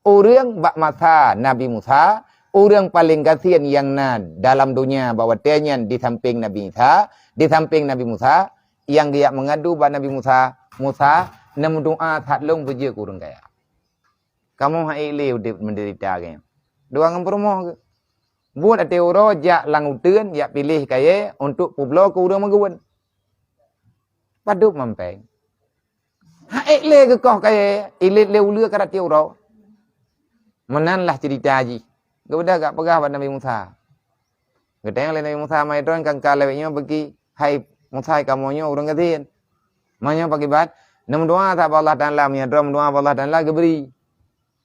Orang bak masa Nabi Musa, orang paling kasihan yang dalam dunia bahwa dia di samping Nabi Isa, di samping Nabi Musa, yang dia mengadu pada Nabi Musa, nam doa that long beje kurang kaya. Kamu hai leu menderita kaya. Dua ngampromo. Buat ada orang jak langutan, jak pilih kaya untuk pulau kurang mengawan. Paduk mampeng. Hai le ke kau kaya, ilit leu leu karat tiau ro. Menanlah cerita haji. Kemudian gak pegah pada Nabi Musa. Gedeng le Nabi Musa mai dron kang kalewnya bagi hai Musa kamonyo orang kasihan. Manyo bagi bat, nam doa tak Allah Taala mi dron doa Allah Taala geberi.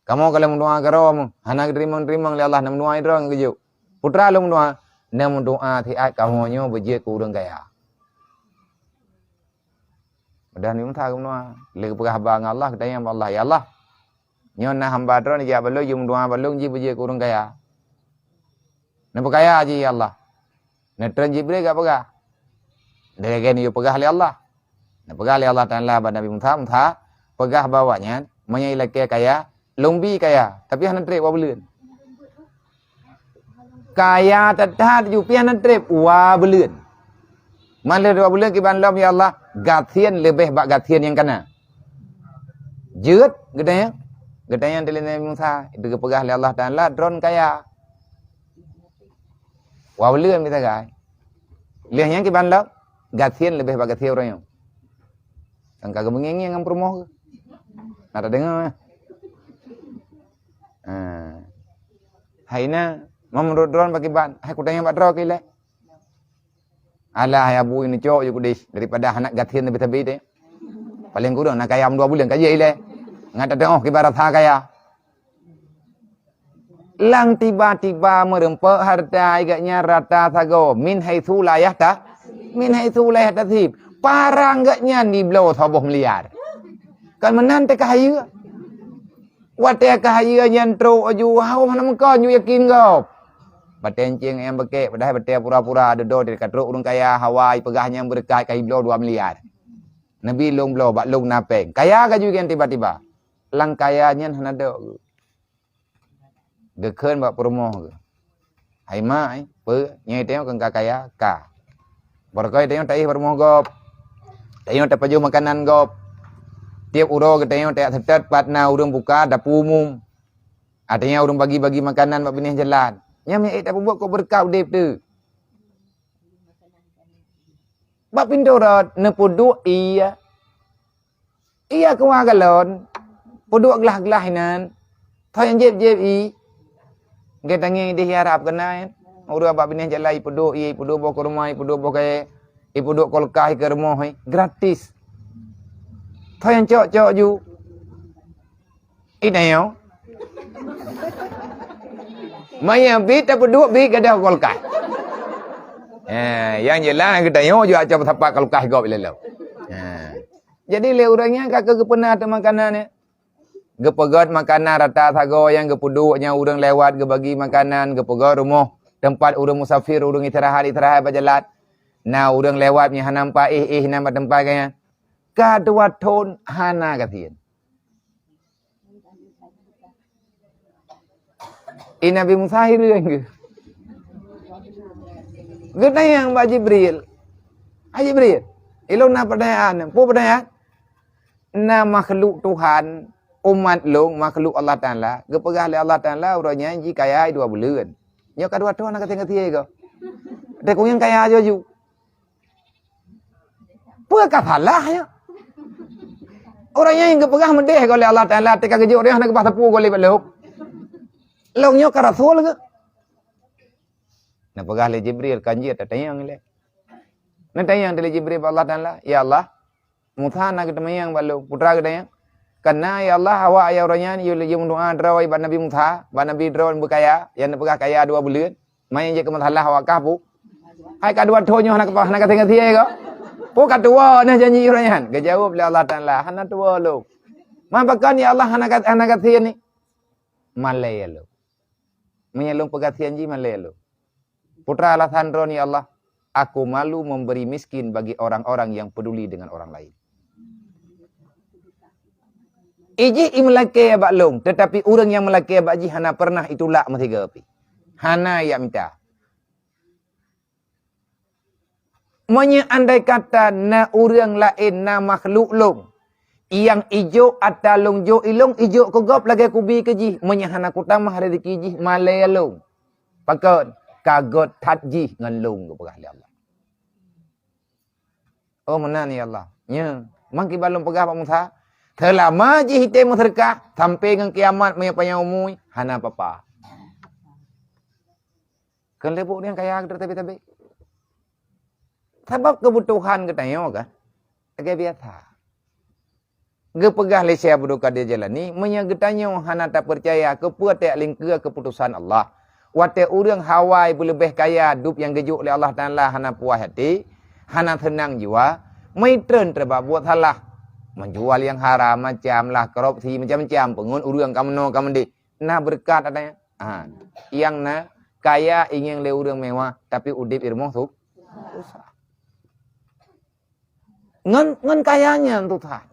Kamu kalau mendoa karom, hana terima le Allah nam doa dron keju. Putra lu doa, nam doa thì ai kamonyo beje kurang kaya. Dan Nabi Musa doa, le pegah bang Allah katanya Allah ya Allah. Nyona hamba dron ya balu jum doa balu ji beje kurang kaya. Nampak kaya aja ya Allah. Netran Jibril gak pegah. Dari gini yo pegah oleh Allah. Pegah oleh Allah Taala pada Nabi Musa, pegah bawanya, menyai kaya, lombi kaya, tapi hana trip wa belun. Kaya tetap ju pian trip wa belun. Mana dua bulan kiban lam ya Allah, gatian lebih bak gatian yang kana. Jeut gedanya. Gedanya dari Nabi Musa, itu pegah oleh Allah Taala drone kaya. Wow lươn người ta gái lươn yang kiban lắm gạt thiên lebih bagai thiau orang yang kagak mengengi ngam promo ada dengar haina menurut drone bagi ban hai kutanya bat dro kile alah ya bu ini cowok juga dis daripada anak gad thiên lebih tebi deh paling kurang nak kaya 2 bulan kaje ile ngata tengok kibarat ha kaya lang tiba-tiba merempek harta agaknya rata sago min haitsu la yahta min haitsu la yahtasib parang agaknya di blow 30 miliar kan menante kahaya wate kahaya nyantro aju hau mana mengko nyu yakin go baten cing em beke padahal bete pura-pura dodo dekat ro urang kaya Hawaii pegahnya berkah kai blow 2 miliar nabi long blow bak long napeng kaya ka juga tiba-tiba lang kayanya hanado Gekhen bak promo ke. Hai mai pe nyai teo kang kaya ka. Berkoi teo tai promo gop. Teo te paju makanan gop. Tiap uro ke teo te setet patna urang buka dapur umum. Artinya urang bagi-bagi makanan bak benih jalan. Nya me tak buat kau berkau dep tu. Bak pintu rot ne pudu iya. Iya kuah galon. Pudu gelah-gelah nan. Thoi yang jeb-jeb i. Kita ngi diharap kena urang bak benih jalan ipudu bawa ke rumah ipudu bawa ke ipudu kolkah ke rumah gratis. Thoi yang cok ju. Ineo. Maya bit apa dua bit kada kolkah. Yang jelas kita yo juga coba tapak kolkah gop lelo. Jadi le orangnya kakak pernah ada makanan ni. Gepegat makanan rata sago yang gepuduknya urang lewat gebagi makanan gepegat rumah tempat urang musafir urang istirahat berjalan. Nah urang lewatnya nampak nama tempat kaya. Kadua ton hana katien. Nabi Musa hiruang ke. Gede yang Mbak Jibril. Jibril. Ilong na pertanyaan. Pu pertanyaan. Na makhluk Tuhan. Umat long makhluk Allah Taala, gepegah oleh Allah Taala urangnya ji kaya 2 bulan. Nya kadua ton nak kata-kata go. Dek yang kaya aja ju. Pu ka salah ya. Orangnya yang gepegah mendeh oleh Allah Taala tek kejo orang nak bahasa pu oleh belok. Longnya ka rasul ke. Na pegah le Jibril kanji tatayang le. Na tayang le Jibril Allah Taala, ya Allah, Musa nak temayang balu putra gedayang. Karena ya Allah awak ya orangnya yang doa drawai ban Nabi Musa, ban Nabi draw berkaya, yang pegah kaya 2 bulan. Main je ke masalah awak kapu. Hai kadua tonyo nak kata go. Pu kadua nah janji orangnya. Gejawab oleh Allah Taala, hana tua lo. Ma bakan ya Allah hana kata ni. Malay lo. Menyelung pegatian ji malay lo. Putra Allah Sandron ya Allah, aku malu memberi miskin bagi orang-orang yang peduli dengan orang lain. Iji imlake abak long, tetapi orang yang melake abak ji hana pernah itulah matiga api. Hana ya minta. Monya andai kata na orang lain na makhluk long. Yang ijo atau long jo ilong ijo kogop lagi kubi keji. Monya hana kutamah rezeki ji malaya long. Pakon kagot tat ji ngan long ke pegah Allah. Oh mana ni Allah. Nya, mangki balong pegah Pak Musa. Terlama je hitam terkah sampai dengan kiamat menyapanya umui hana apa-apa. Kan lebuk dia kaya tapi. Sebab kebutuhan katanya kan. Agak biasa. Gepegah lesya berduka dia jalan ni menyagetanya hana tak percaya kepuat tak lingkar keputusan Allah. Wate orang Hawaii lebih kaya dup yang gejuk oleh Allah Taala hana puas hati, hana tenang jiwa, mai tren terba buat salah. Menjual yang haram macam lah korupsi macam-macam pengun urang kamu di nah berkat adanya yang na kaya ingin le urang mewah tapi udip irmoh susah ngan kayanya tu tah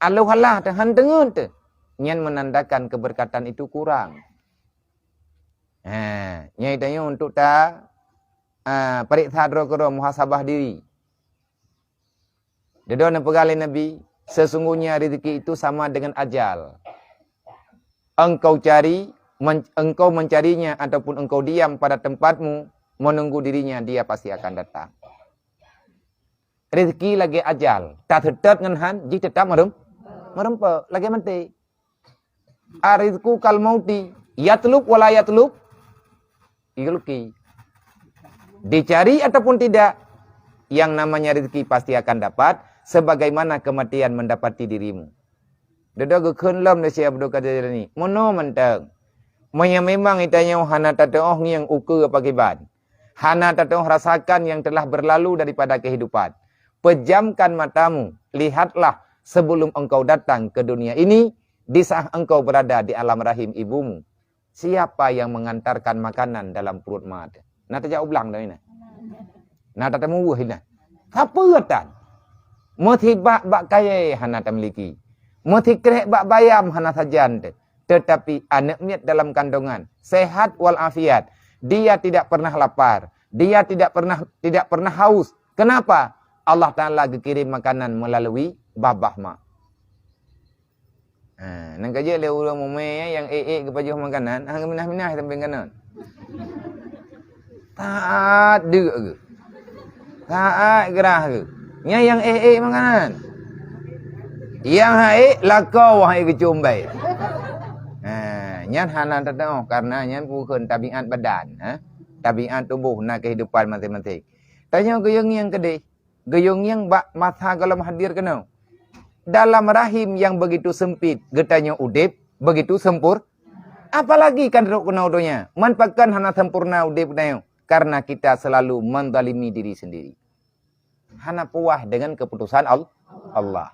Allah halah tahan tengun tu nyan menandakan keberkatan itu kurang nyai tanya untuk ta periksa dro muhasabah diri. Dedona pegalai Nabi, sesungguhnya rezeki itu sama dengan ajal. Engkau cari, engkau mencarinya ataupun engkau diam pada tempatmu menunggu dirinya, dia pasti akan datang. Rezeki lagi ajal, tak tetap dengan han, jika tetap merempa, lagi mati. Arizku kal mauti, yatlub wala yatlub, igluki. Dicari ataupun tidak, yang namanya rezeki pasti akan dapat. Sebagaimana kematian mendapati dirimu. Dedaga kenlam nasi abdu kata ni. Mono mentang. Maya memang itanya hana tatoh yang ukur pakiban. Hana tatoh rasakan yang telah berlalu daripada kehidupan. Pejamkan matamu. Lihatlah sebelum engkau datang ke dunia ini. Di saat engkau berada di alam rahim ibumu. Siapa yang mengantarkan makanan dalam perut mak? Nak tajak ulang dah ini. Nak tak temu ini. Apa kata? Mesti bak kaya hana tamiliki. Mesti kerek bak bayam hana sajan. Tetapi anak miat dalam kandungan. Sehat walafiat. Dia tidak pernah lapar. Dia tidak pernah haus. Kenapa? Allah Ta'ala kirim makanan melalui babah mak. Nang kaji le urang mume yang ke pajuh makanan. Hang minah-minah sampai kanan. Taat dek ke? Taat gerah ke? Nya yang makanan. Yang lakau wahai kecumbai. Nyan hana tadau karena nyan bukan tabiat badan, tabiat tubuh na kehidupan masing-masing. Tanya geyong yang kedai, geyong yang bak masa kalau hadir kena. Dalam rahim yang begitu sempit, getanya udip begitu sempur. Apalagi kan ruk kena udonya. Manfaatkan hana sempurna udip nayo karena kita selalu mendalimi diri sendiri. Hana puas dengan keputusan Allah.